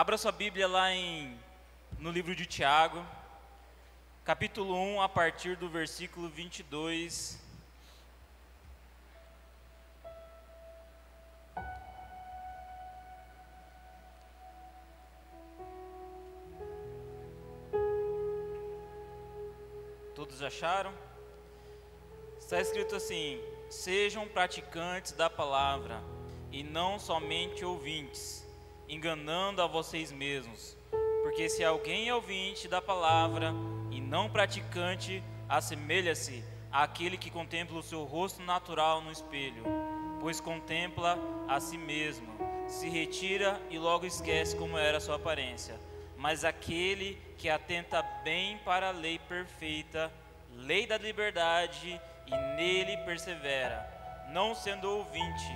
Abra sua Bíblia lá no livro de Tiago, capítulo 1, a partir do versículo 22. Todos acharam? Está escrito assim: sejam praticantes da palavra e não somente ouvintes, enganando a vocês mesmos. Porque se alguém é ouvinte da palavra e não praticante, assemelha-se àquele que contempla o seu rosto natural no espelho, pois contempla a si mesmo, se retira e logo esquece como era a sua aparência. Mas aquele que atenta bem para a lei perfeita, lei da liberdade, e nele persevera, não sendo ouvinte,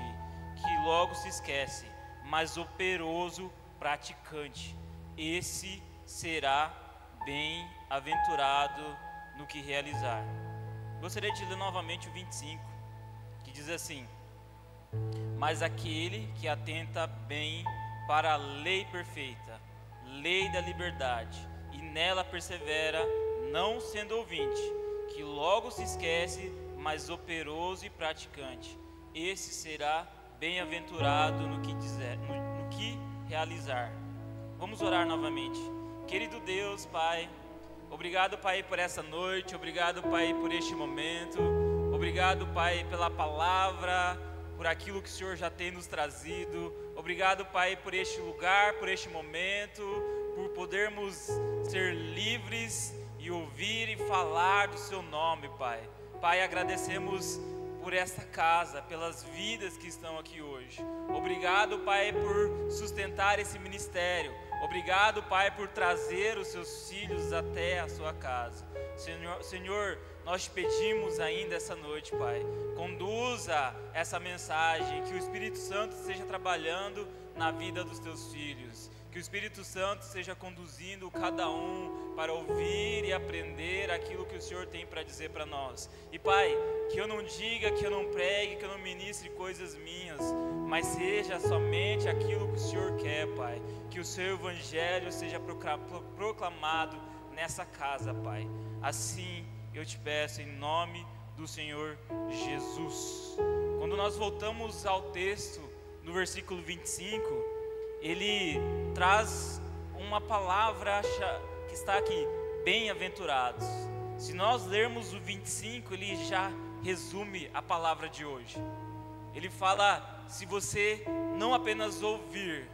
que logo se esquece, mas operoso praticante, esse será bem-aventurado no que realizar. Gostaria de ler novamente o 25, que diz assim: mas aquele que atenta bem para a lei perfeita, lei da liberdade, e nela persevera, não sendo ouvinte, que logo se esquece, mas operoso e praticante, esse será bem-aventurado no que realizar. Vamos orar novamente. Querido Deus, Pai, obrigado, Pai, por essa noite, obrigado, Pai, por este momento, obrigado, Pai, pela palavra, por aquilo que o Senhor já tem nos trazido, obrigado, Pai, por este lugar, por este momento, por podermos ser livres e ouvir e falar do Seu nome, Pai. Pai, agradecemos por esta casa, pelas vidas que estão aqui hoje. Obrigado, Pai, por sustentar esse ministério. Obrigado, Pai, por trazer os Seus filhos até a sua casa. Senhor, nós te pedimos ainda essa noite, Pai, conduza essa mensagem, que o Espírito Santo esteja trabalhando na vida dos Teus filhos, que o Espírito Santo esteja conduzindo cada um para ouvir e aprender aquilo que o Senhor tem para dizer para nós. E Pai, que eu não diga, que eu não pregue, que eu não ministre coisas minhas, mas seja somente aquilo que o Senhor quer, Pai. Que o Seu Evangelho seja proclamado nessa casa, Pai. Assim eu te peço em nome do Senhor Jesus. Quando nós voltamos ao texto, no versículo 25, ele traz uma palavra que está aqui: bem-aventurados. Se nós lermos o 25, ele já resume a palavra de hoje. Ele fala: se você não apenas ouvir,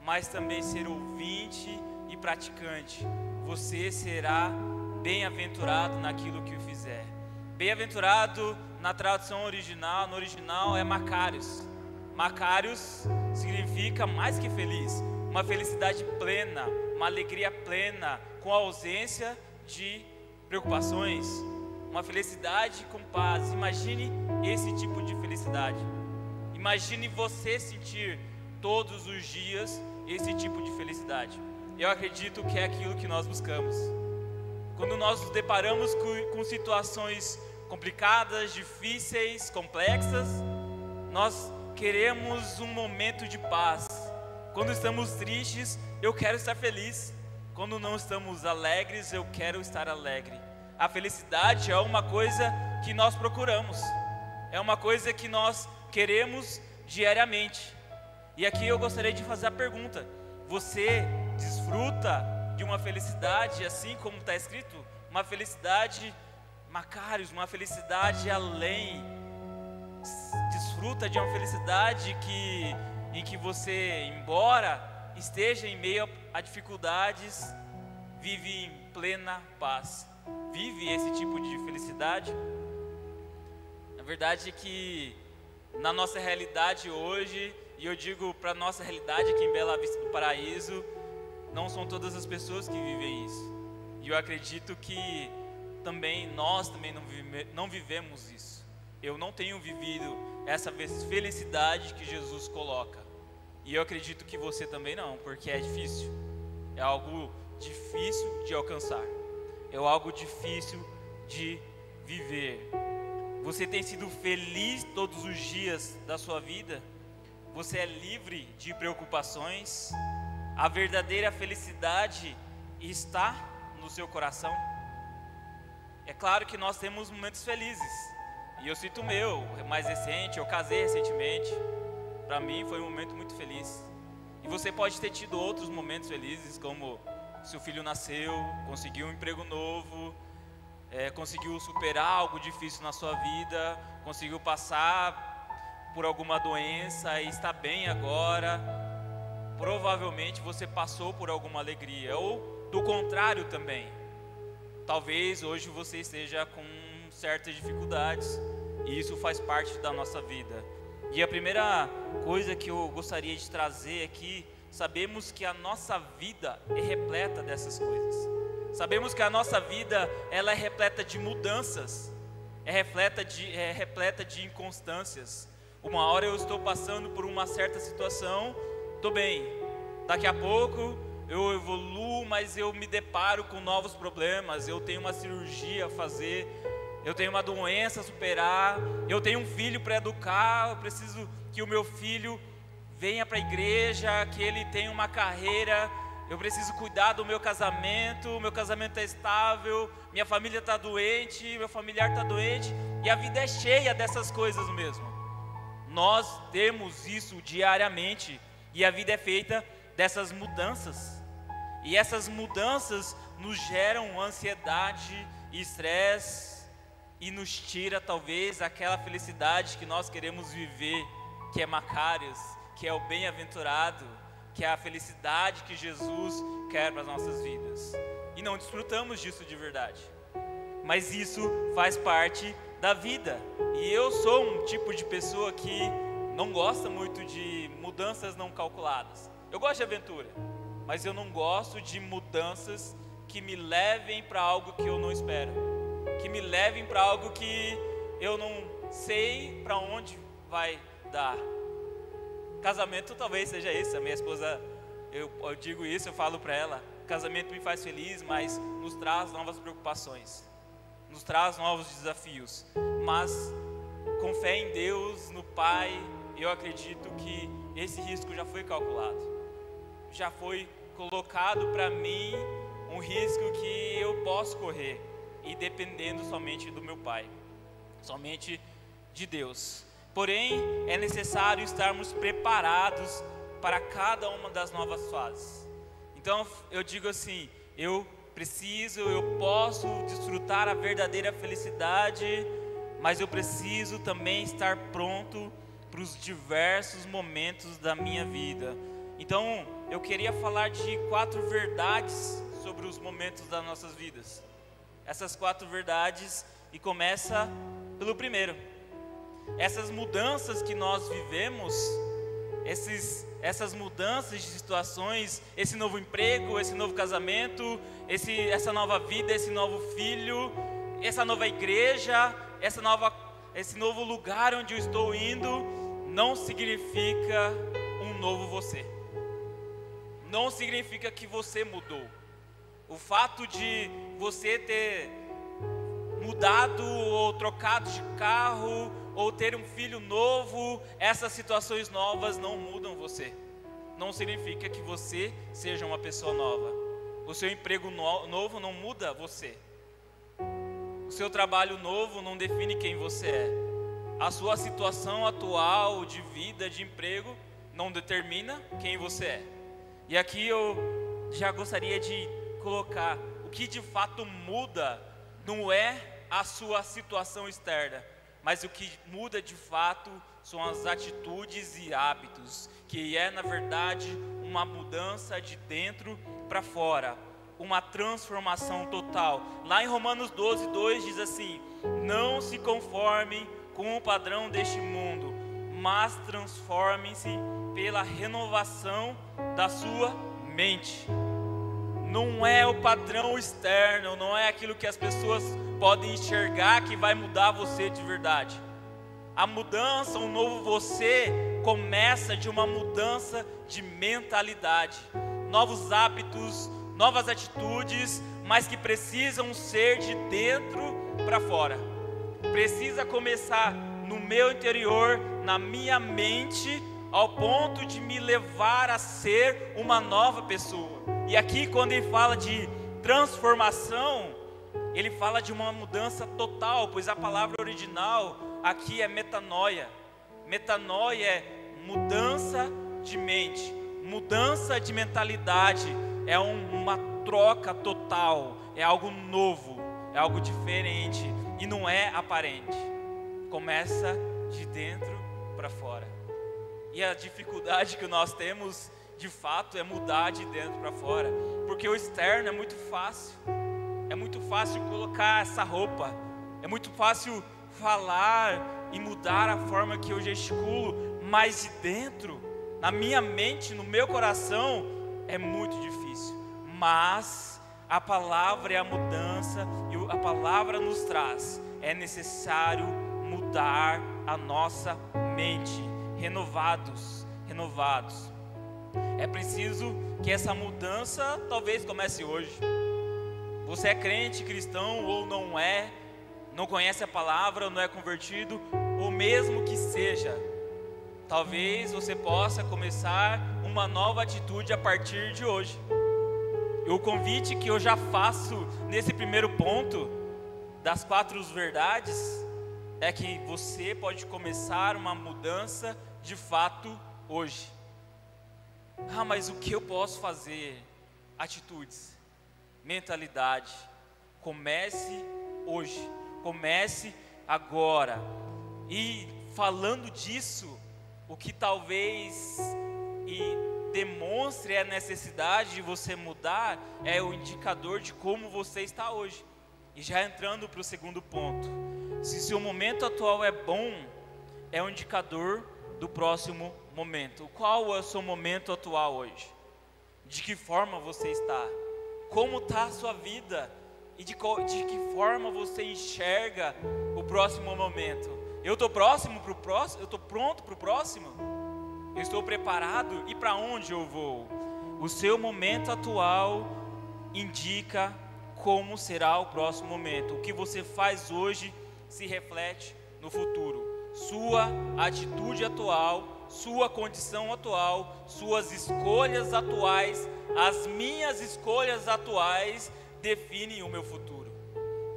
mas também ser ouvinte e praticante, você será bem-aventurado naquilo que o fizer. Bem-aventurado na tradução original, no original é Macarios. Macarios significa mais que feliz, uma felicidade plena, uma alegria plena, com ausência de preocupações, uma felicidade com paz. Imagine esse tipo de felicidade. Imagine você sentir todos os dias esse tipo de felicidade. Eu acredito que é aquilo que nós buscamos. Quando nós nos deparamos com situações complicadas, difíceis, complexas, nós queremos um momento de paz. Quando estamos tristes, eu quero estar feliz. Quando não estamos alegres, eu quero estar alegre. A felicidade é uma coisa que nós procuramos, é uma coisa que nós queremos diariamente. E aqui eu gostaria de fazer a pergunta: você desfruta de uma felicidade assim como está escrito? Uma felicidade Macarios, uma felicidade além. Desfruta de uma felicidade em que você, embora esteja em meio a dificuldades, vive em plena paz. Vive esse tipo de felicidade? A verdade é que na nossa realidade hoje, e eu digo para a nossa realidade aqui em Bela Vista do Paraíso, não são todas as pessoas que vivem isso. E eu acredito que nós também não vivemos isso. Eu não tenho vivido essa felicidade que Jesus coloca. E eu acredito que você também não, porque é difícil. É algo difícil de alcançar. É algo difícil de viver. Você tem sido feliz todos os dias da sua vida? Você é livre de preocupações? A verdadeira felicidade está no seu coração? É claro que nós temos momentos felizes, e eu cito o meu, mais recente, eu casei recentemente. Para mim foi um momento muito feliz. E você pode ter tido outros momentos felizes, como seu filho nasceu, conseguiu um emprego novo, conseguiu superar algo difícil na sua vida, conseguiu passar por alguma doença e está bem agora. Provavelmente você passou por alguma alegria, ou do contrário também. Talvez hoje você esteja com certas dificuldades, e isso faz parte da nossa vida. E a primeira coisa que eu gostaria de trazer aqui, sabemos que a nossa vida é repleta dessas coisas. Sabemos que a nossa vida, ela é repleta de mudanças, é repleta de inconstâncias. Uma hora eu estou passando por uma certa situação, estou bem. Daqui a pouco eu evoluo, mas eu me deparo com novos problemas. Eu tenho uma cirurgia a fazer, eu tenho uma doença a superar, eu tenho um filho para educar, eu preciso que o meu filho venha para a igreja, que ele tenha uma carreira, eu preciso cuidar do meu casamento é estável, minha família está doente, meu familiar está doente, e a vida é cheia dessas coisas mesmo. Nós temos isso diariamente, e a vida é feita dessas mudanças, e essas mudanças nos geram ansiedade e estresse, e nos tira talvez aquela felicidade que nós queremos viver, que é Macários, que é o bem-aventurado, que é a felicidade que Jesus quer para as nossas vidas. E não desfrutamos disso de verdade, mas isso faz parte da vida. E eu sou um tipo de pessoa que não gosta muito de mudanças não calculadas. Eu gosto de aventura, mas eu não gosto de mudanças que me levem para algo que eu não espero, que me levem para algo que eu não sei para onde vai dar. Casamento talvez seja isso. A minha esposa, eu digo isso, eu falo para ela, casamento me faz feliz, mas nos traz novas preocupações, nos traz novos desafios, mas com fé em Deus, no Pai, eu acredito que esse risco já foi calculado, já foi colocado para mim um risco que eu posso correr, e dependendo somente do meu Pai, somente de Deus. Porém, é necessário estarmos preparados para cada uma das novas fases. Então, eu digo assim, eu posso desfrutar a verdadeira felicidade, mas eu preciso também estar pronto para os diversos momentos da minha vida. Então, eu queria falar de 4 verdades sobre os momentos das nossas vidas. Essas 4 verdades, e começa pelo primeiro. Essas mudanças que nós vivemos, essas mudanças de situações, esse novo emprego, esse novo casamento, essa nova vida, esse novo filho, essa nova igreja, esse novo lugar onde eu estou indo, não significa um novo você. Não significa que você mudou. O fato de você ter mudado ou trocado de carro, ou ter um filho novo, essas situações novas não mudam você. Não significa que você seja uma pessoa nova. O seu emprego novo não muda você. O seu trabalho novo não define quem você é. A sua situação atual de vida, de emprego, não determina quem você é. E aqui eu já gostaria de colocar, o que de fato muda não é a sua situação externa, mas o que muda de fato são as atitudes e hábitos, que é na verdade uma mudança de dentro para fora, uma transformação total. Lá em Romanos 12:2 diz assim: não se conformem com o padrão deste mundo, mas transformem-se pela renovação da sua mente. Não é o padrão externo, não é aquilo que as pessoas podem enxergar que vai mudar você de verdade. A mudança, um novo você, começa de uma mudança de mentalidade, novos hábitos, novas atitudes, mas que precisam ser de dentro para fora. Precisa começar no meu interior, na minha mente, ao ponto de me levar a ser uma nova pessoa. E aqui, quando ele fala de transformação, ele fala de uma mudança total, pois a palavra original aqui é metanoia. Metanoia é mudança de mente, mudança de mentalidade, é uma troca total, é algo novo, é algo diferente e não é aparente. Começa de dentro para fora. E a dificuldade que nós temos, de fato, é mudar de dentro para fora, porque o externo é muito fácil. É muito fácil colocar essa roupa, é muito fácil falar e mudar a forma que eu gesticulo, mas de dentro, na minha mente, no meu coração, é muito difícil. Mas a palavra é a mudança e a palavra nos traz. É necessário mudar a nossa mente, renovados. É preciso que essa mudança talvez comece hoje. Você é crente, cristão ou não é, não conhece a palavra, não é convertido, ou mesmo que seja, talvez você possa começar uma nova atitude a partir de hoje. E o convite que eu já faço nesse primeiro ponto, das 4 verdades, é que você pode começar uma mudança de fato hoje. Ah, mas o que eu posso fazer? Atitudes. Mentalidade. Comece hoje, comece agora. E falando disso, o que talvez demonstre a necessidade de você mudar é o indicador de como você está hoje. E já entrando para o segundo ponto, se seu momento atual é bom, é um indicador do próximo momento. Qual é o seu momento atual hoje? De que forma você está? Como está a sua vida? E de que forma você enxerga o próximo momento? Eu estou próximo para o próximo? Eu estou pronto para o próximo? Eu estou preparado? E para onde eu vou? O seu momento atual indica como será o próximo momento. O que você faz hoje se reflete no futuro. Sua atitude atual, sua condição atual, suas escolhas atuais, as minhas escolhas atuais definem o meu futuro,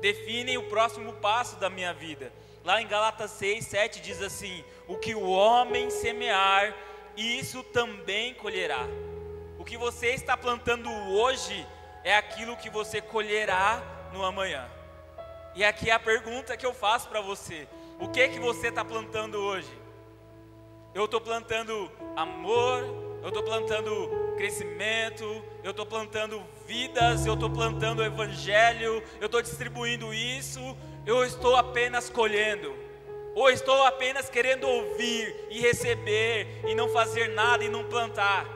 definem o próximo passo da minha vida. Lá em Gálatas 6, 7 diz assim: o que o homem semear, isso também colherá. O que você está plantando hoje é aquilo que você colherá no amanhã. E aqui é a pergunta que eu faço para você: o que você está plantando hoje? Eu estou plantando amor, eu estou plantando crescimento, eu estou plantando vidas, eu estou plantando o evangelho, eu estou distribuindo isso, eu estou apenas colhendo, ou estou apenas querendo ouvir e receber e não fazer nada e não plantar?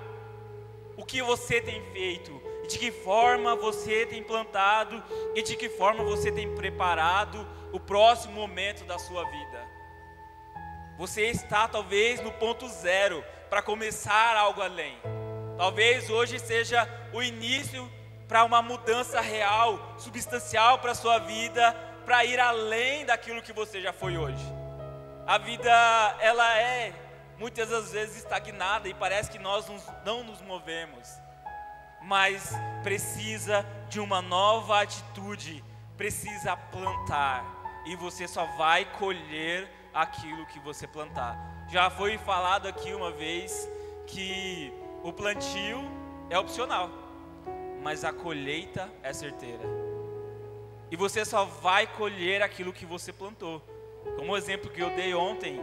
O que você tem feito? De que forma você tem plantado e de que forma você tem preparado o próximo momento da sua vida? Você está talvez no ponto zero para começar algo além. Talvez hoje seja o início para uma mudança real, substancial para a sua vida, para ir além daquilo que você já foi hoje. A vida, ela é muitas das vezes estagnada e parece que nós não nos movemos. Mas precisa de uma nova atitude, precisa plantar, e você só vai colher aquilo que você plantar. Já foi falado aqui uma vez que o plantio é opcional, mas a colheita é certeira, e você só vai colher aquilo que você plantou. Como o exemplo que eu dei ontem,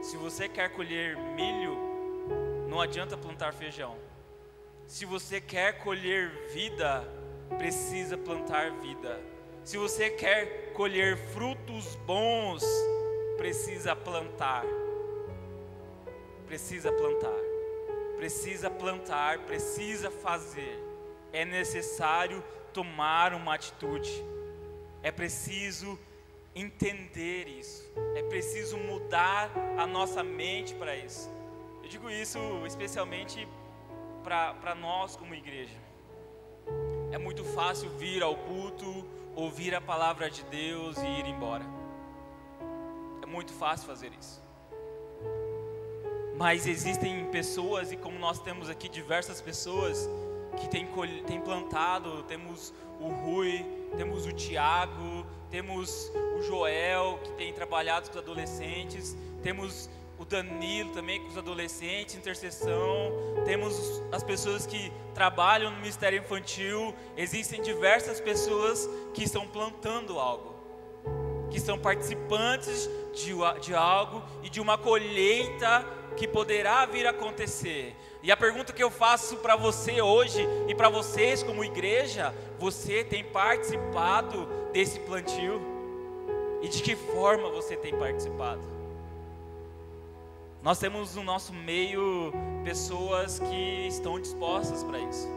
se você quer colher milho, não adianta plantar feijão. Se você quer colher vida, precisa plantar vida. Se você quer colher frutos bons, precisa plantar. Precisa plantar. Precisa plantar, precisa fazer. É necessário tomar uma atitude. É preciso entender isso. É preciso mudar a nossa mente para isso. Eu digo isso especialmente para nós como igreja. É muito fácil vir ao culto, ouvir a palavra de Deus e ir embora. É muito fácil fazer isso. Mas existem pessoas, e como nós temos aqui diversas pessoas que têm plantado, temos o Rui, temos o Tiago, temos o Joel, que tem trabalhado com os adolescentes, temos o Danilo também com os adolescentes, intercessão, temos as pessoas que trabalham no Ministério Infantil. Existem diversas pessoas que estão plantando algo, que são participantes de algo e de uma colheita que poderá vir a acontecer. E a pergunta que eu faço para você hoje e para vocês como igreja: você tem participado desse plantio? E de que forma você tem participado? Nós temos no nosso meio pessoas que estão dispostas para isso.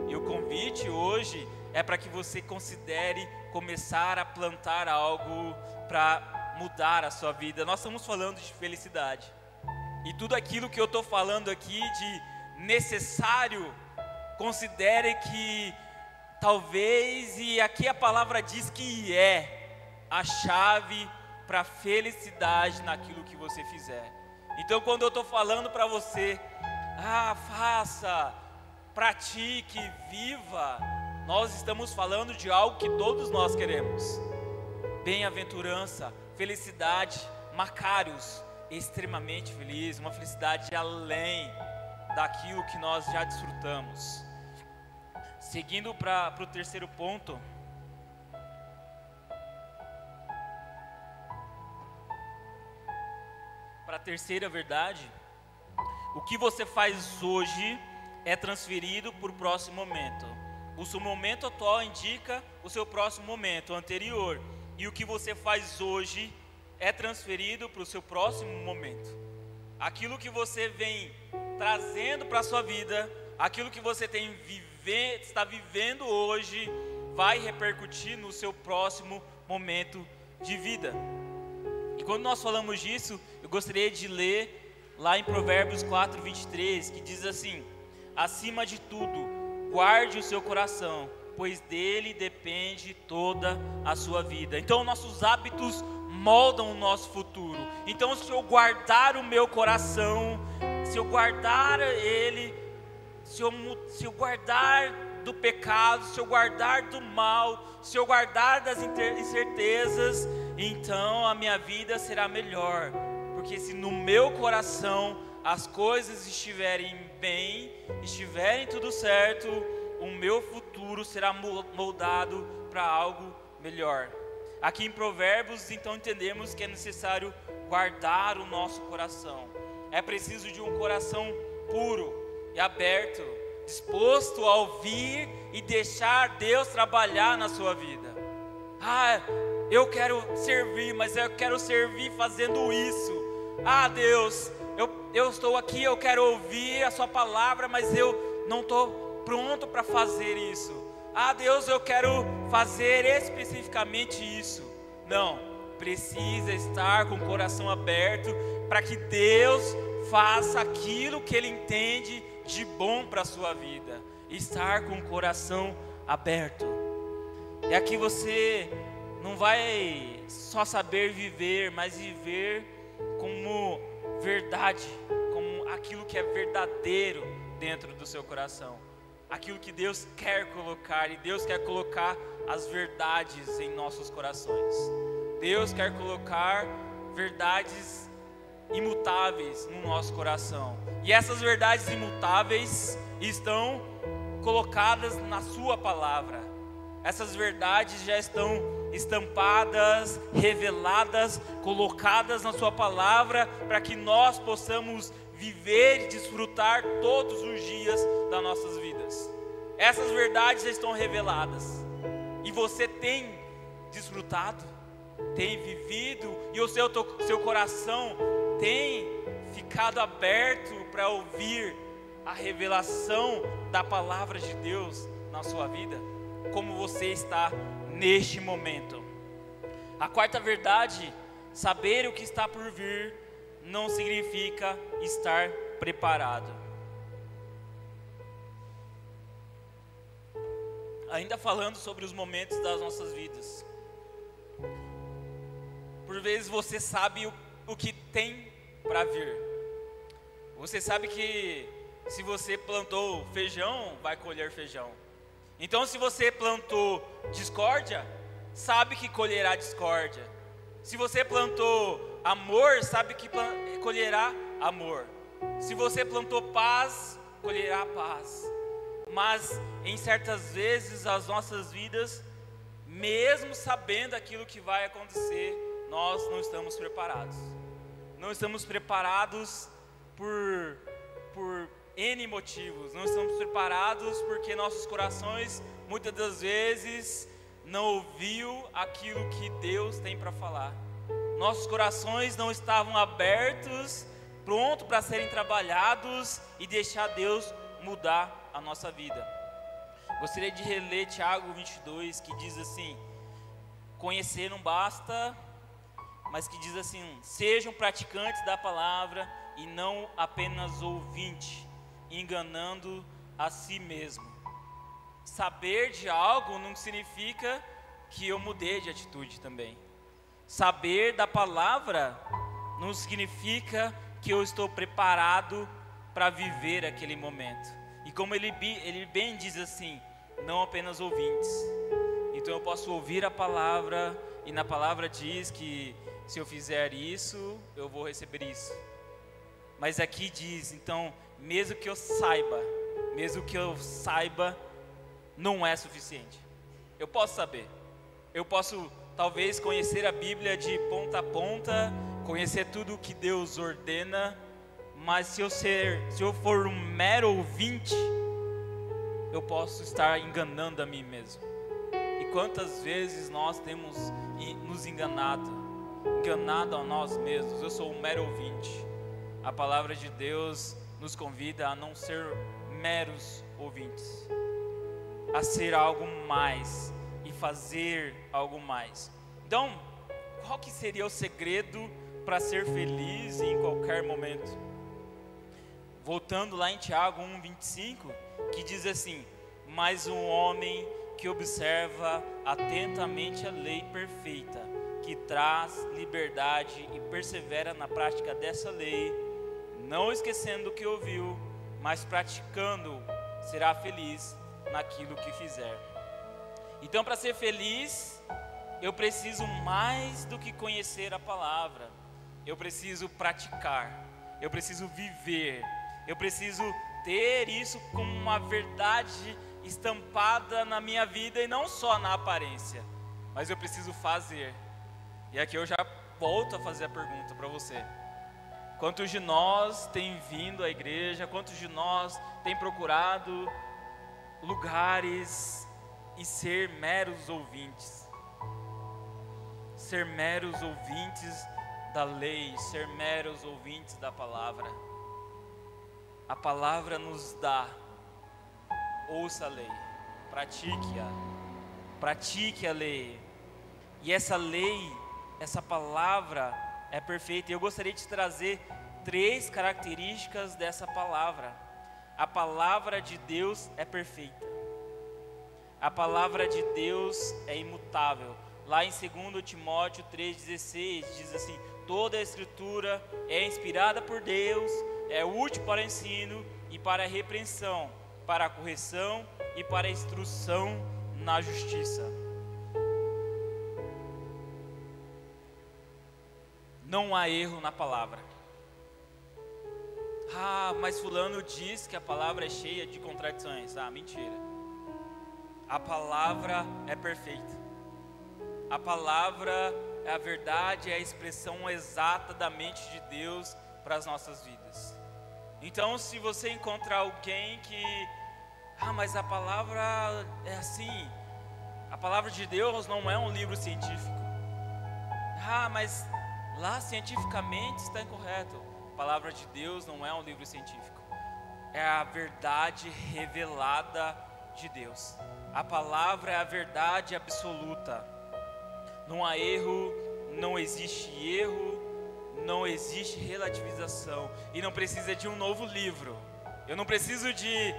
E o convite hoje é para que você considere começar a plantar algo para mudar a sua vida. Nós estamos falando de felicidade. E tudo aquilo que eu estou falando aqui de necessário, considere que talvez, e aqui a palavra diz que é a chave para a felicidade naquilo que você fizer. Então quando eu estou falando para você, faça, pratique, viva, nós estamos falando de algo que todos nós queremos: bem-aventurança, felicidade, Macários, extremamente feliz, uma felicidade além daquilo que nós já desfrutamos. Seguindo para o terceiro ponto, para a terceira verdade: o que você faz hoje é transferido para o próximo momento. O seu momento atual indica o seu próximo momento anterior, e o que você faz hoje é transferido para o seu próximo momento. Aquilo que você vem trazendo para a sua vida, aquilo que você está vivendo hoje, vai repercutir no seu próximo momento de vida. E quando nós falamos disso, eu gostaria de ler lá em Provérbios 4:23, que diz assim: acima de tudo, guarde o seu coração, pois dele depende toda a sua vida. Então nossos hábitos moldam o nosso futuro. Então se eu guardar o meu coração, se eu guardar ele, se eu guardar do pecado, se eu guardar do mal, se eu guardar das incertezas, então a minha vida será melhor. Porque se no meu coração as coisas estiverem bem, estiverem tudo certo, o meu futuro será moldado para algo melhor. Aqui em Provérbios, então, entendemos que é necessário guardar o nosso coração. É preciso de um coração puro e aberto, disposto a ouvir e deixar Deus trabalhar na sua vida. Eu quero servir, mas eu quero servir fazendo isso. Deus, eu estou aqui, eu quero ouvir a sua palavra, mas eu não estou pronto para fazer isso. Deus, eu quero fazer especificamente isso. Não, precisa estar com o coração aberto para que Deus faça aquilo que Ele entende de bom para a sua vida. Estar com o coração aberto. E aqui você não vai só saber viver, mas viver como verdade, como aquilo que é verdadeiro dentro do seu coração. Aquilo que Deus quer colocar, e Deus quer colocar as verdades em nossos corações. Deus quer colocar verdades imutáveis no nosso coração. E essas verdades imutáveis estão colocadas na sua palavra. Essas verdades já estão estampadas, reveladas, colocadas na sua palavra, para que nós possamos viver e desfrutar todos os dias das nossas vidas. Essas verdades já estão reveladas, e você tem desfrutado, tem vivido, e o seu coração tem ficado aberto para ouvir a revelação da palavra de Deus na sua vida, como você está neste momento. A quarta verdade: saber o que está por vir não significa estar preparado. Ainda falando sobre os momentos das nossas vidas, por vezes você sabe o que tem para vir, Você sabe que se você plantou feijão, vai colher feijão. Então, se você plantou discórdia, sabe que colherá discórdia. Se você plantou amor, sabe que colherá amor. Se você plantou paz, colherá paz. Mas em certas vezes as nossas vidas, mesmo sabendo aquilo que vai acontecer, nós não estamos preparados. Não estamos preparados por N motivos. Não estamos preparados porque nossos corações muitas das vezes não ouviu aquilo que Deus tem para falar. Nossos corações não estavam abertos, prontos para serem trabalhados e deixar Deus mudar a nossa vida. Gostaria de reler Tiago 22, que diz assim: conhecer não basta, mas que diz assim: sejam praticantes da palavra e não apenas ouvintes, enganando a si mesmo. Saber de algo não significa que eu mudei de atitude também. Saber da palavra não significa que eu estou preparado para viver aquele momento. E como ele bem diz assim, não apenas ouvintes. Então eu posso ouvir a palavra, e na palavra diz que se eu fizer isso, eu vou receber isso. Mas aqui diz, então, mesmo que eu saiba, não é suficiente. Eu posso saber, eu posso talvez conhecer a Bíblia de ponta a ponta, conhecer tudo o que Deus ordena, mas se eu for um mero ouvinte, eu posso estar enganando a mim mesmo. E quantas vezes nós temos nos enganado a nós mesmos? Eu sou um mero ouvinte. A palavra de Deus nos convida a não ser meros ouvintes, a ser algo mais e fazer algo mais. Então, qual que seria o segredo para ser feliz em qualquer momento? Voltando lá em Tiago 1:25, que diz assim: mas um homem que observa atentamente a lei perfeita, que traz liberdade e persevera na prática dessa lei, não esquecendo o que ouviu, mas praticando, será feliz naquilo que fizer. Então, para ser feliz, eu preciso mais do que conhecer a palavra. Eu preciso praticar, eu preciso viver, eu preciso ter isso como uma verdade estampada na minha vida e não só na aparência, mas eu preciso fazer. E aqui eu já volto a fazer a pergunta para você: quantos de nós tem vindo à igreja, quantos de nós tem procurado lugares e ser meros ouvintes? Ser meros ouvintes da lei, ser meros ouvintes da palavra. A palavra nos dá, ouça a lei, pratique a lei. E essa lei, essa palavra é perfeita. E eu gostaria de trazer 3 características dessa palavra. A palavra de Deus é perfeita. A palavra de Deus é imutável. Lá em 2 Timóteo 3,16 diz assim: toda a escritura é inspirada por Deus, é útil para o ensino e para a repreensão, para a correção e para a instrução na justiça. Não há erro na palavra. Ah, mas fulano diz que a palavra é cheia de contradições. Ah, mentira. A palavra é perfeita. A palavra é a verdade, é a expressão exata da mente de Deus para as nossas vidas. Então, se você encontrar alguém que, mas a palavra é assim, a palavra de Deus não é um livro científico. Mas lá cientificamente está incorreto. A palavra de Deus não é um livro científico. É a verdade revelada de Deus. A palavra é a verdade absoluta. Não há erro, não existe erro, não existe relativização. E não precisa de um novo livro. Eu não preciso de,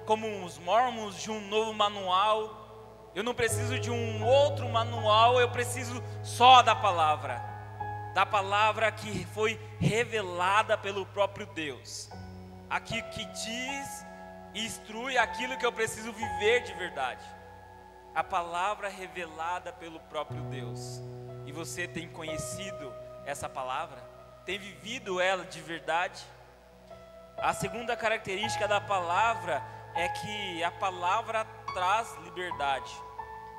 como os mormons, de um novo manual. Eu não preciso de um outro manual. Eu preciso só da palavra. Da palavra que foi revelada pelo próprio Deus. aqui que diz e instrui aquilo que eu preciso viver de verdade. A palavra revelada pelo próprio Deus. E você tem conhecido essa palavra? Tem vivido ela de verdade? A segunda característica da palavra é que a palavra traz liberdade.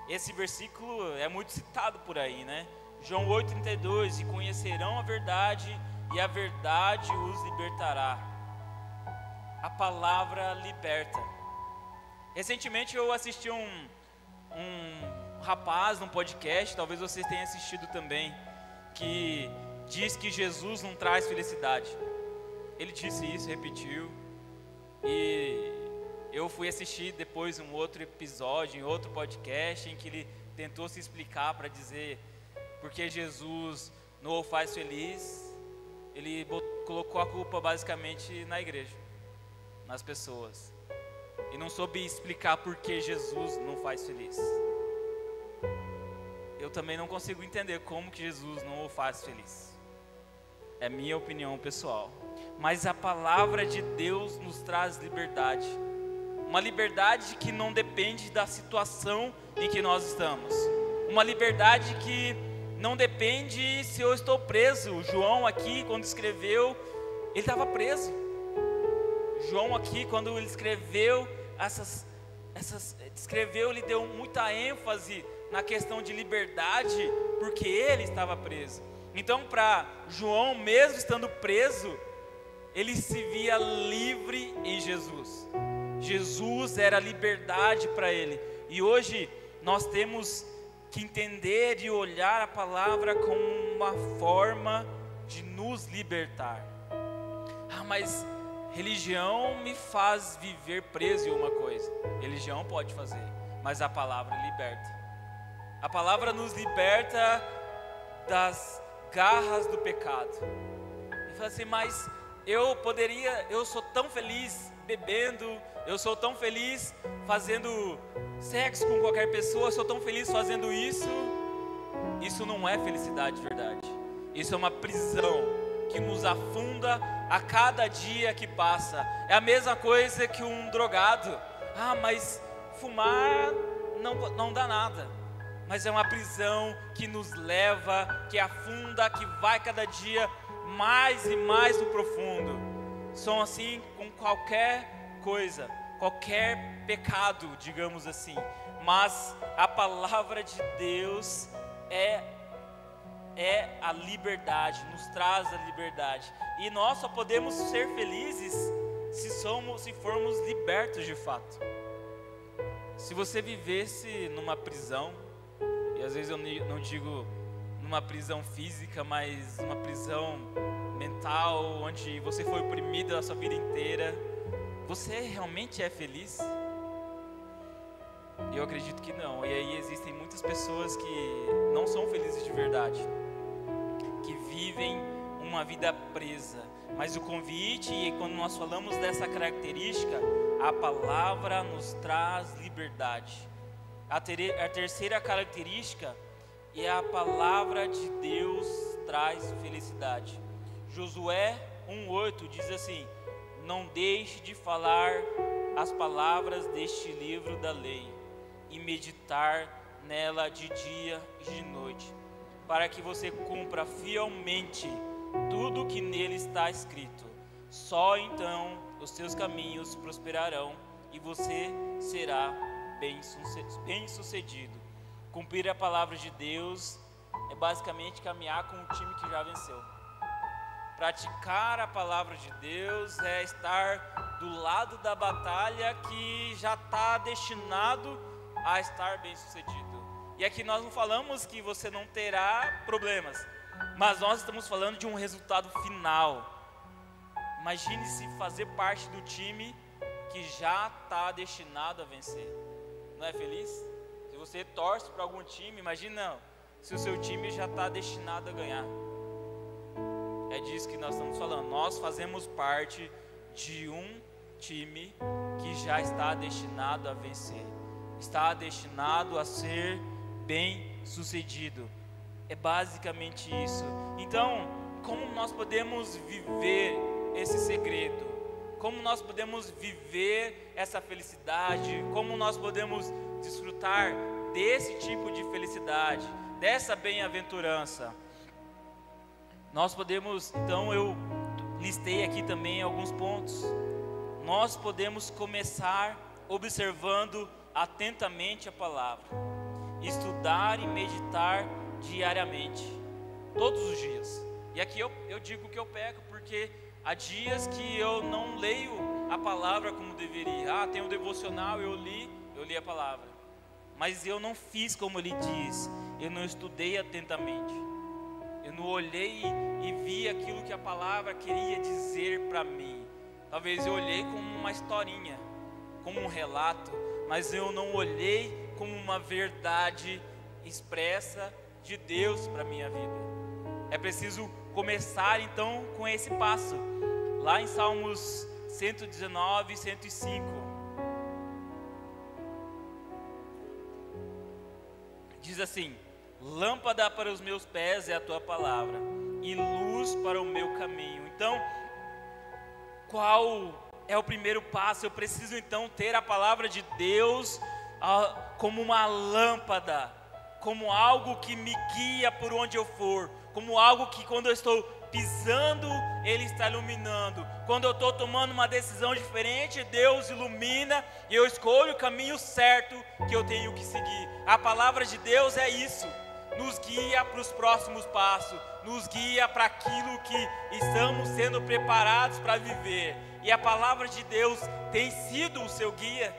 Esse versículo é muito citado por aí, né? João 8,32: e conhecerão a verdade, e a verdade os libertará. A palavra liberta. Recentemente eu assisti um rapaz num podcast, talvez vocês tenham assistido também, que diz que Jesus não traz felicidade. Ele disse isso, repetiu, e eu fui assistir depois um outro episódio, em outro podcast, em que ele tentou se explicar para dizer porque Jesus não o faz feliz. Ele colocou a culpa basicamente na igreja, nas pessoas, e não soube explicar por que Jesus não faz feliz. Eu também não consigo entender como que Jesus não o faz feliz. É minha opinião pessoal. Mas a palavra de Deus nos traz liberdade. Uma liberdade que não depende da situação em que nós estamos. Uma liberdade que não depende se eu estou preso. O João aqui, quando escreveu, ele estava preso. João aqui, quando ele escreveu ele deu muita ênfase na questão de liberdade, porque ele estava preso. Então, para João, mesmo estando preso, ele se via livre em Jesus. Jesus era liberdade para ele. E hoje nós temos que entender e olhar a palavra como uma forma de nos libertar. Mas religião me faz viver preso em uma coisa. Religião pode fazer, mas a palavra liberta. A palavra nos liberta das garras do pecado. E fala assim, mas eu sou tão feliz bebendo, eu sou tão feliz fazendo sexo com qualquer pessoa, eu sou tão feliz fazendo isso. Isso não é felicidade de verdade. Isso é uma prisão que nos afunda a cada dia que passa. É a mesma coisa que um drogado. Mas fumar não dá nada. Mas é uma prisão que nos leva, que afunda, que vai cada dia mais e mais no profundo. São assim com qualquer coisa, qualquer pecado, digamos assim. Mas a palavra de Deus é a liberdade, nos traz a liberdade. E nós só podemos ser felizes se formos libertos de fato. Se você vivesse numa prisão, e às vezes eu não digo numa prisão física, mas uma prisão mental, onde você foi oprimido a sua vida inteira, você realmente é feliz? Eu acredito que não. E aí existem muitas pessoas que não são felizes de verdade, que vivem uma vida presa. Mas o convite, e quando nós falamos dessa característica, a palavra nos traz liberdade. A terceira característica é a palavra de Deus traz felicidade. Josué 1:8 diz assim: não deixe de falar as palavras deste livro da lei e meditar nela de dia e de noite, para que você cumpra fielmente tudo que nele está escrito. Só então os seus caminhos prosperarão e você será bem sucedido. Cumprir a palavra de Deus é basicamente caminhar com um time que já venceu. Praticar a palavra de Deus é estar do lado da batalha que já está destinado a estar bem sucedido. E aqui nós não falamos que você não terá problemas, mas nós estamos falando de um resultado final. Imagine-se fazer parte do time que já está destinado a vencer. Não é feliz? Se você torce para algum time, imagina se o seu time já está destinado a ganhar. É disso que nós estamos falando. Nós fazemos parte de um time que já está destinado a vencer, está destinado a ser bem sucedido. É basicamente isso. Então, como nós podemos viver esse segredo? como nós podemos viver essa felicidade, como nós podemos desfrutar desse tipo de felicidade, dessa bem-aventurança. Nós podemos, então eu listei aqui também alguns pontos. Nós podemos começar observando atentamente a palavra, estudar e meditar diariamente, todos os dias. E aqui eu digo que eu peco, porque há dias que eu não leio a palavra como deveria. Tem um devocional, eu li a palavra, mas eu não fiz como ele diz, eu não estudei atentamente, eu não olhei e vi aquilo que a palavra queria dizer para mim. Talvez eu olhei como uma historinha, como um relato, mas eu não olhei como uma verdade expressa de Deus para a minha vida. É preciso começar então com esse passo. Lá em Salmos 119 e 105, diz assim: lâmpada para os meus pés é a tua palavra, e luz para o meu caminho. Então, qual é o primeiro passo? Eu preciso então ter a palavra de Deus como uma lâmpada, como algo que me guia por onde eu for, como algo que quando eu estou pisando, Ele está iluminando. Quando eu estou tomando uma decisão diferente, Deus ilumina e eu escolho o caminho certo que eu tenho que seguir. A palavra de Deus é isso, nos guia para os próximos passos, nos guia para aquilo que estamos sendo preparados para viver. E a palavra de Deus tem sido o seu guia?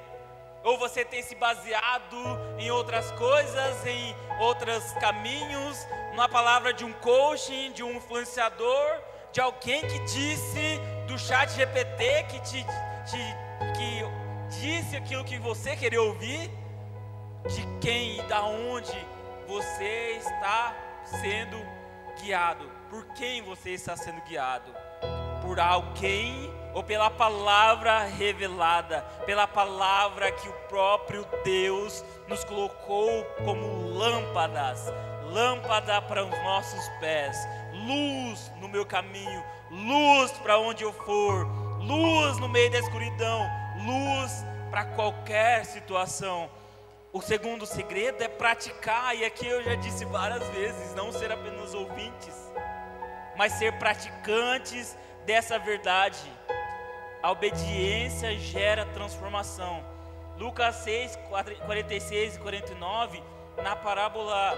Ou você tem se baseado em outras coisas, em outros caminhos, na palavra de um coaching, de um influenciador, de alguém que disse, do chat GPT, que disse aquilo que você queria ouvir? De quem e da onde você está sendo guiado? Por quem você está sendo guiado? Por alguém ou pela palavra revelada, pela palavra que o próprio Deus nos colocou como lâmpadas, lâmpada para os nossos pés, luz no meu caminho, luz para onde eu for, luz no meio da escuridão, luz para qualquer situação. O segundo segredo é praticar, e aqui eu já disse várias vezes, não ser apenas ouvintes, mas ser praticantes dessa verdade. A obediência gera transformação. Lucas 6, 46 e 49, na parábola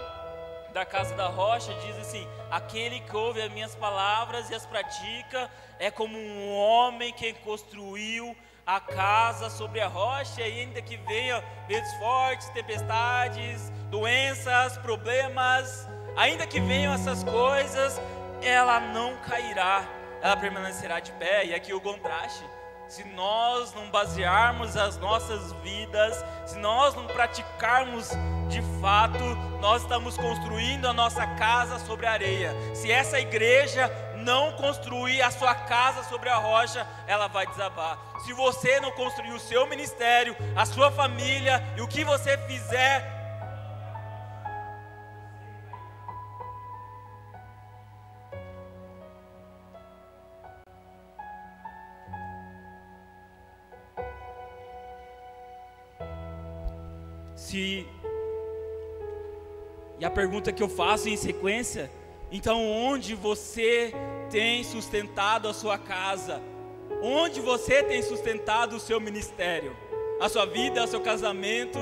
da casa da rocha, diz assim: aquele que ouve as minhas palavras e as pratica é como um homem que construiu a casa sobre a rocha, e ainda que venha ventos fortes, tempestades, doenças, problemas, ainda que venham essas coisas, ela não cairá, ela permanecerá de pé. E aqui o contraste: se nós não basearmos as nossas vidas, se nós não praticarmos de fato, nós estamos construindo a nossa casa sobre a areia. Se essa igreja não construir a sua casa sobre a rocha, ela vai desabar. Se você não construir o seu ministério, a sua família e o que você fizer, e a pergunta que eu faço em sequência: então onde você tem sustentado a sua casa? Onde você tem sustentado o seu ministério, a sua vida, o seu casamento?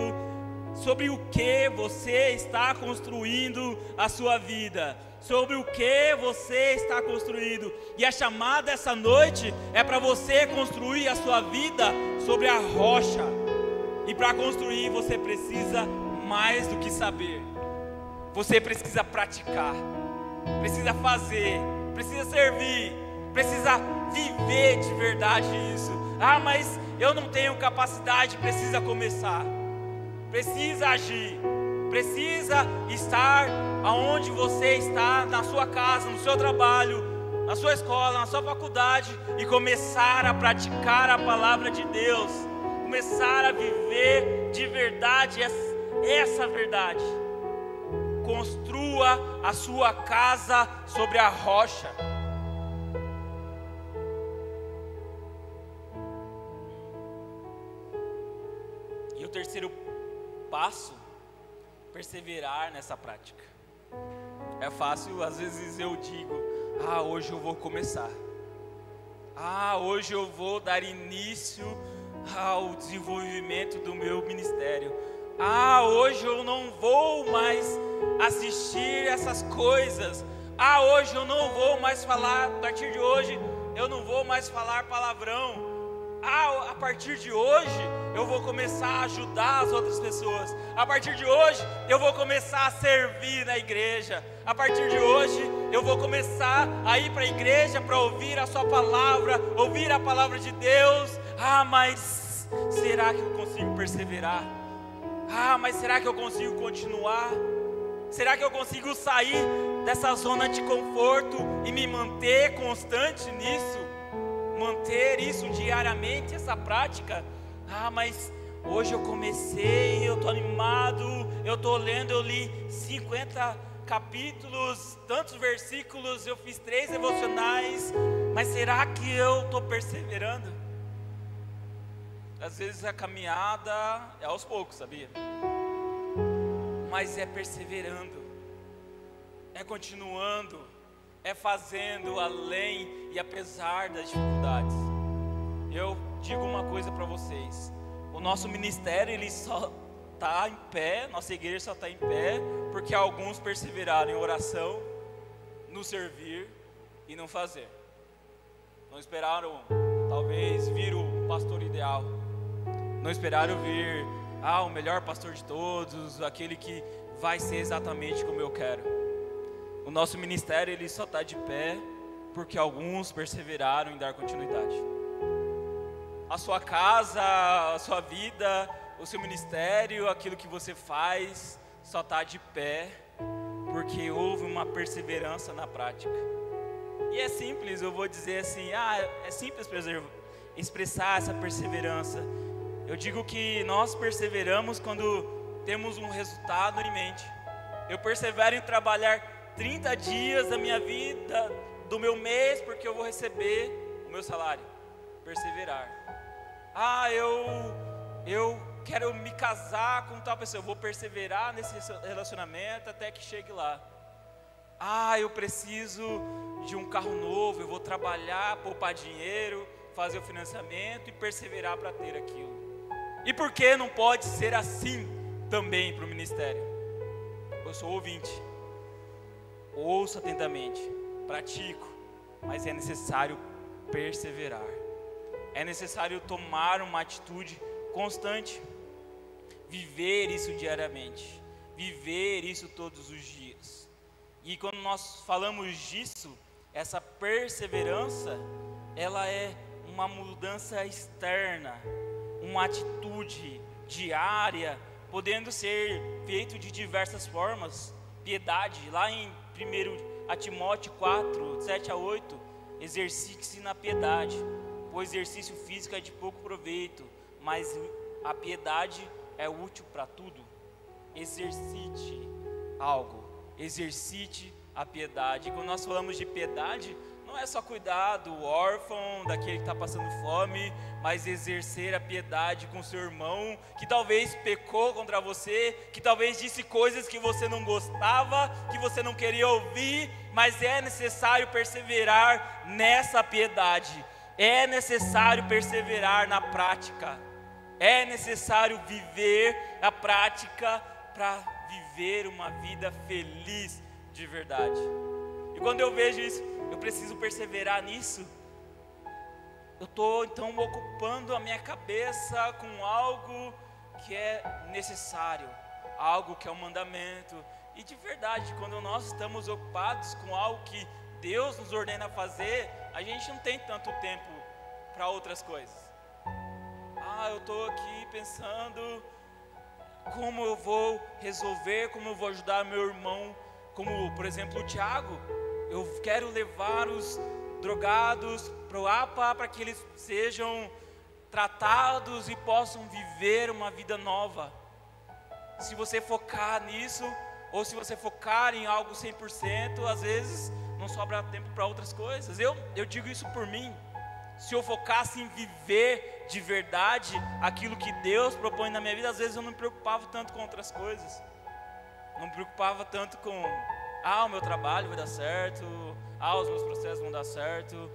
Sobre o que você está construindo a sua vida? Sobre o que você está construindo? E a chamada essa noite é para você construir a sua vida sobre a rocha. E para construir você precisa mais do que saber. Você precisa praticar, precisa fazer, precisa servir, precisa viver de verdade isso. Mas eu não tenho capacidade. Precisa começar, precisa agir, precisa estar aonde você está, na sua casa, no seu trabalho, na sua escola, na sua faculdade, e começar a praticar a palavra de Deus, começar a viver de verdade essa verdade. Construa a sua casa sobre a rocha. terceiro passo, perseverar nessa prática. É fácil, às vezes eu digo, hoje eu vou começar. Hoje eu vou dar início ao desenvolvimento do meu ministério. Hoje eu não vou mais assistir essas coisas. Hoje eu não vou mais falar, a partir de hoje eu não vou mais falar palavrão. A partir de hoje eu vou começar a ajudar as outras pessoas. A partir de hoje eu vou começar a servir na igreja. A partir de hoje eu vou começar a ir para a igreja para ouvir a sua palavra, ouvir a palavra de Deus. Mas será que eu consigo perseverar? Mas será que eu consigo continuar? Será que eu consigo sair dessa zona de conforto e me manter constante nisso? Manter isso diariamente, essa prática? Mas hoje eu comecei, eu estou animado, eu estou lendo, eu li 50 capítulos, tantos versículos, eu fiz 3 devocionais, mas será que eu estou perseverando? Às vezes a caminhada é aos poucos, sabia? Mas é perseverando, é continuando, é fazendo além e apesar das dificuldades. Eu digo uma coisa para vocês: o nosso ministério ele só está em pé, nossa igreja só está em pé porque alguns perseveraram em oração, no servir e no fazer. Não esperaram talvez vir o pastor ideal, não esperaram vir o melhor pastor de todos, aquele que vai ser exatamente como eu quero. O nosso ministério ele só está de pé porque alguns perseveraram em dar continuidade. A sua casa, a sua vida, o seu ministério, aquilo que você faz, só está de pé porque houve uma perseverança na prática. E é simples, eu vou dizer assim, é simples expressar essa perseverança. Eu digo que nós perseveramos quando temos um resultado em mente. Eu persevero em trabalhar 30 dias da minha vida, do meu mês, porque eu vou receber o meu salário. Perseverar. Eu quero me casar com tal pessoa, eu vou perseverar nesse relacionamento até que chegue lá. Eu preciso de um carro novo, eu vou trabalhar, poupar dinheiro, fazer o financiamento e perseverar para ter aquilo. E por que não pode ser assim também para o ministério? Eu sou ouvinte, ouço atentamente, pratico, mas é necessário perseverar. É necessário tomar uma atitude constante, viver isso diariamente, viver isso todos os dias. E quando nós falamos disso, essa perseverança, ela é uma mudança externa, uma atitude diária, podendo ser feito de diversas formas. Piedade, lá em 1 Timóteo 4, 7 a 8, exercite-se na piedade, pois exercício físico é de pouco proveito, mas a piedade é útil para tudo. Exercite algo, exercite a piedade. E quando nós falamos de piedade, não é só cuidar do órfão, daquele que está passando fome, mas exercer a piedade com seu irmão, que talvez pecou contra você, que talvez disse coisas que você não gostava, que você não queria ouvir, mas é necessário perseverar nessa piedade, é necessário perseverar na prática, é necessário viver a prática para viver uma vida feliz de verdade. E quando eu vejo isso, eu preciso perseverar nisso. Eu estou então ocupando a minha cabeça com algo que é necessário, algo que é um mandamento. E de verdade, quando nós estamos ocupados com algo que Deus nos ordena fazer, a gente não tem tanto tempo para outras coisas. Eu estou aqui pensando como eu vou resolver, como eu vou ajudar meu irmão, como por exemplo o Tiago. Eu quero levar os drogados para o APA para que eles sejam tratados e possam viver uma vida nova. Se você focar nisso, ou se você focar em algo 100%, às vezes não sobra tempo para outras coisas. Eu digo isso por mim. Se eu focasse em viver de verdade aquilo que Deus propõe na minha vida, às vezes eu não me preocupava tanto com outras coisas. Não me preocupava tanto com, o meu trabalho vai dar certo, os meus processos vão dar certo.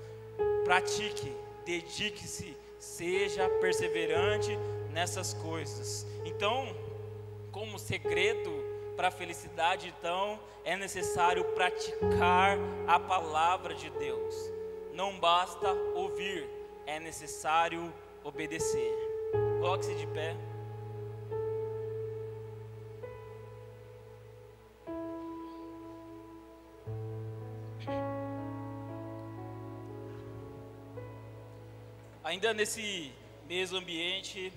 Pratique, dedique-se, seja perseverante nessas coisas. Então, como segredo para a felicidade, então, é necessário praticar a palavra de Deus. Não basta ouvir, é necessário obedecer. Coloque-se de pé. Ainda nesse mesmo ambiente,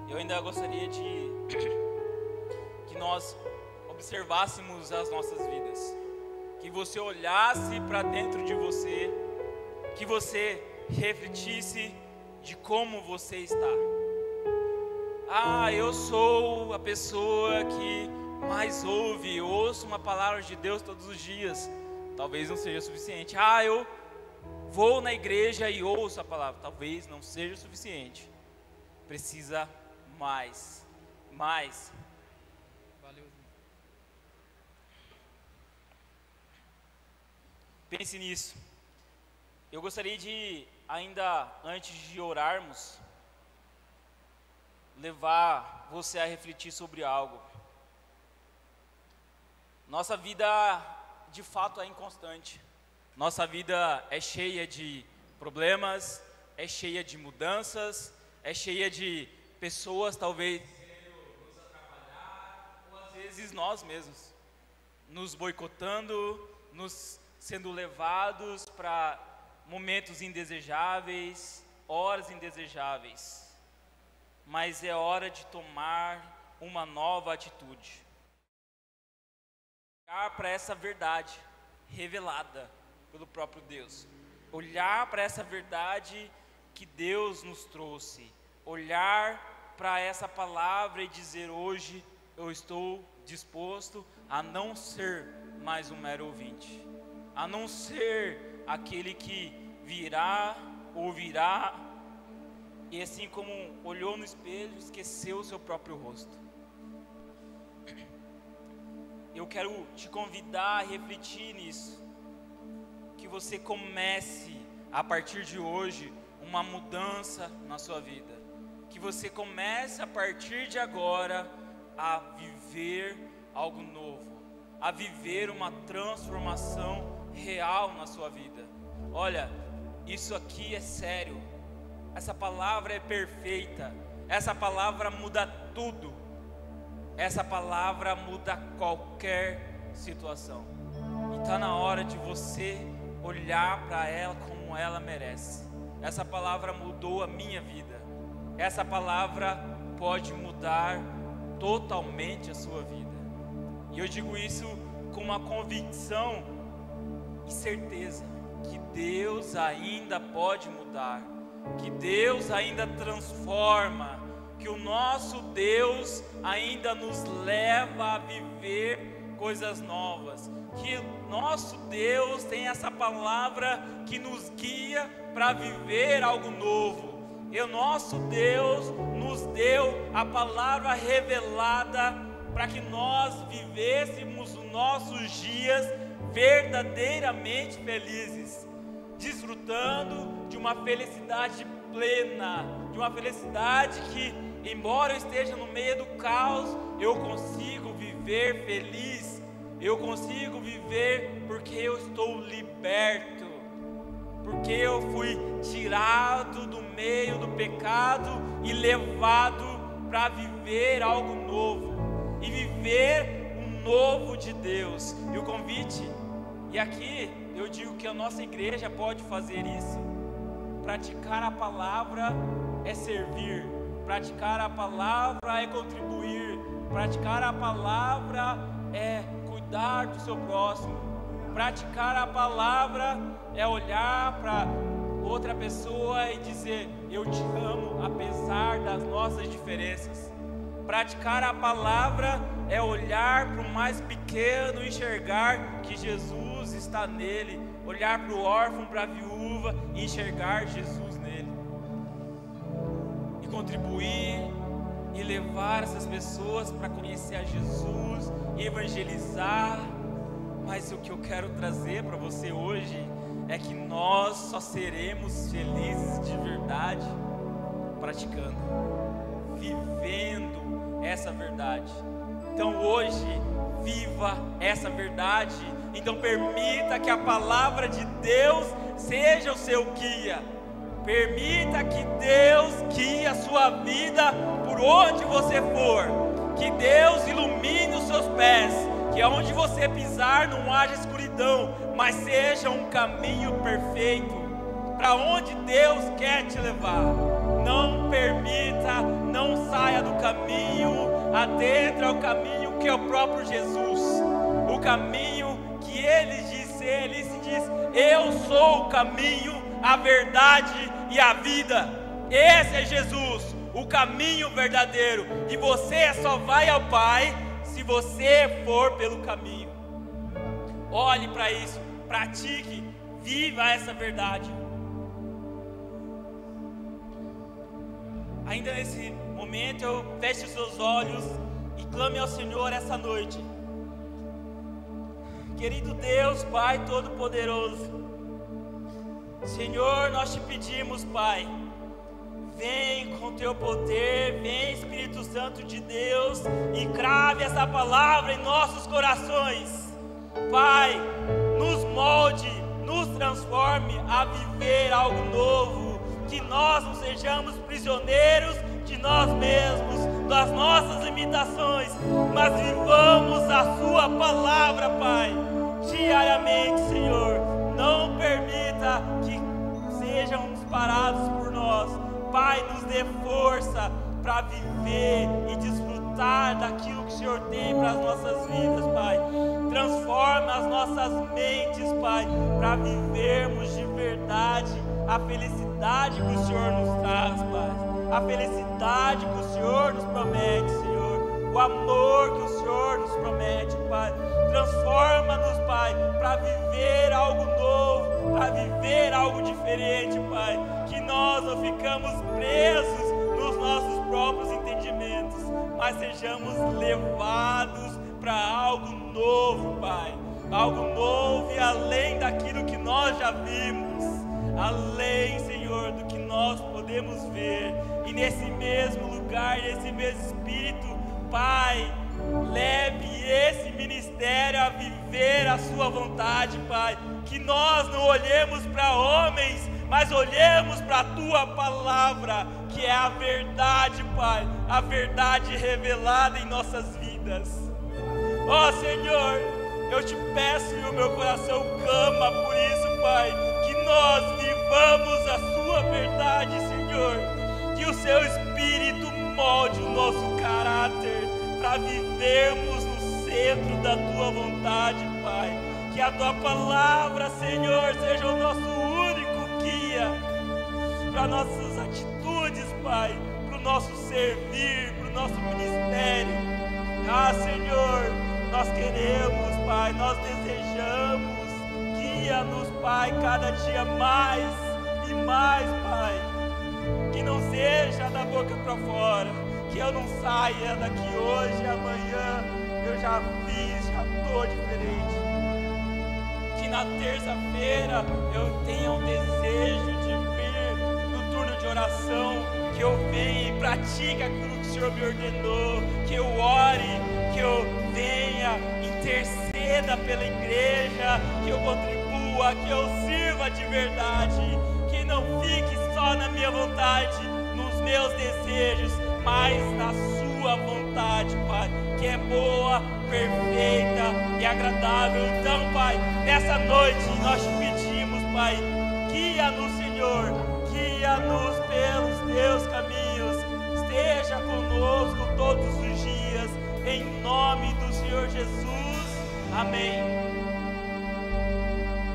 eu ainda gostaria de que nós observássemos as nossas vidas, que você olhasse para dentro de você, que você refletisse de como você está. Eu sou a pessoa que mais ouve, ouço uma palavra de Deus todos os dias. Talvez não seja suficiente. Eu vou na igreja e ouço a palavra. Talvez não seja o suficiente. Precisa mais. Valeu. Pense nisso. Eu gostaria de, ainda antes de orarmos, levar você a refletir sobre algo. Nossa vida, de fato, é inconstante. Nossa vida é cheia de problemas, é cheia de mudanças, é cheia de pessoas talvez querendo nos atrapalhar, ou às vezes nós mesmos, nos boicotando, nos sendo levados para momentos indesejáveis, horas indesejáveis. Mas é hora de tomar uma nova atitude. Olhar para essa verdade revelada pelo próprio Deus, olhar para essa verdade que Deus nos trouxe, olhar para essa palavra e dizer: hoje eu estou disposto a não ser mais um mero ouvinte, a não ser aquele que virá, ouvirá e assim como olhou no espelho, esqueceu o seu próprio rosto. Eu quero te convidar a refletir nisso, que você comece a partir de hoje uma mudança na sua vida, que você comece a partir de agora a viver algo novo, a viver uma transformação real na sua vida. Olha, isso aqui é sério, essa palavra é perfeita, essa palavra muda tudo, essa palavra muda qualquer situação, e está na hora de você olhar para ela como ela merece. Essa palavra mudou a minha vida, essa palavra pode mudar totalmente a sua vida, e eu digo isso com uma convicção e certeza, que Deus ainda pode mudar, que Deus ainda transforma, que o nosso Deus ainda nos leva a viver coisas novas, que nosso Deus tem essa palavra que nos guia para viver algo novo. E o nosso Deus nos deu a palavra revelada para que nós vivêssemos os nossos dias verdadeiramente felizes, desfrutando de uma felicidade plena, de uma felicidade que, embora eu esteja no meio do caos, eu consigo viver feliz, eu consigo viver porque eu estou liberto, porque eu fui tirado do meio do pecado e levado para viver algo novo, e viver um novo de Deus. E o convite, e aqui eu digo que a nossa igreja pode fazer isso. Praticar a palavra é servir, praticar a palavra é contribuir, praticar a palavra é cuidar do seu próximo, praticar a palavra é olhar para outra pessoa e dizer: eu te amo apesar das nossas diferenças. Praticar a palavra é olhar para o mais pequeno e enxergar que Jesus está nele, olhar para o órfão, para a viúva e enxergar Jesus nele. contribuir e levar essas pessoas para conhecer a Jesus, evangelizar. Mas o que eu quero trazer para você hoje é que nós só seremos felizes de verdade praticando, vivendo essa verdade. Então hoje, viva essa verdade. Então permita que a palavra de Deus seja o seu guia. Permita que Deus guie a sua vida por onde você for. Que Deus ilumine os seus pés. Que aonde você pisar não haja escuridão, mas seja um caminho perfeito para onde Deus quer te levar. Não permita, não saia do caminho, adentra o caminho que é o próprio Jesus. O caminho que Ele disse, Ele se diz: eu sou o caminho, a verdade e a vida. Esse é Jesus, o caminho verdadeiro. E você só vai ao Pai se você for pelo caminho. Olhe para isso, pratique, viva essa verdade. Ainda nesse momento, feche os seus olhos e clame ao Senhor essa noite. Querido Deus, Pai Todo-Poderoso, Senhor, nós te pedimos, Pai, vem com teu poder, vem Espírito Santo de Deus e crave essa palavra em nossos corações. Pai, nos molde, nos transforme a viver algo novo, que nós não sejamos prisioneiros de nós mesmos, das nossas limitações, mas vivamos a sua palavra, Pai, diariamente, Senhor. Não permita que sejam parados por nós. Pai, nos dê força para viver e desfrutar daquilo que o Senhor tem para as nossas vidas, Pai. Transforma as nossas mentes, Pai, para vivermos de verdade a felicidade que o Senhor nos traz, Pai. A felicidade que o Senhor nos promete, Senhor. O amor que o Senhor nos promete, Pai. Transforma-nos, Pai, para viver algo novo, para viver algo diferente, Pai. Que nós não ficamos presos nos nossos próprios entendimentos, mas sejamos levados para algo novo, Pai. Algo novo e além daquilo que nós já vimos, além, Senhor, do que nós podemos ver. E nesse mesmo lugar, nesse mesmo Espírito, Pai, leve esse ministério a viver a sua vontade, Pai. Que nós não olhemos para homens, mas olhemos para a tua palavra, que é a verdade, Pai, a verdade revelada em nossas vidas. Ó Senhor, eu te peço e o meu coração clama por isso, Pai, que nós vivamos a sua verdade, Senhor. Que o seu Espírito molde o nosso caráter para vivermos no centro da tua vontade, Pai. Que a tua palavra, Senhor, seja o nosso único guia para nossas atitudes, Pai, para o nosso servir, para o nosso ministério. Ah, Senhor, nós queremos, Pai, nós desejamos. Guia-nos, Pai, cada dia mais e mais, Pai. Que não seja da boca para fora, que eu não saia daqui hoje e amanhã eu já fiz, já estou diferente. Que na terça-feira eu tenha um desejo de vir no turno de oração, que eu venha e pratique aquilo que o Senhor me ordenou, que eu ore, que eu venha, interceda pela igreja, que eu contribua, que eu sirva de verdade, que não fique só na minha vontade, nos meus desejos, mas na sua vontade, Pai, que é boa, perfeita e agradável. Então, Pai, nessa noite nós te pedimos, Pai, guia-nos, Senhor, guia-nos pelos teus caminhos, esteja conosco todos os dias, em nome do Senhor Jesus, amém.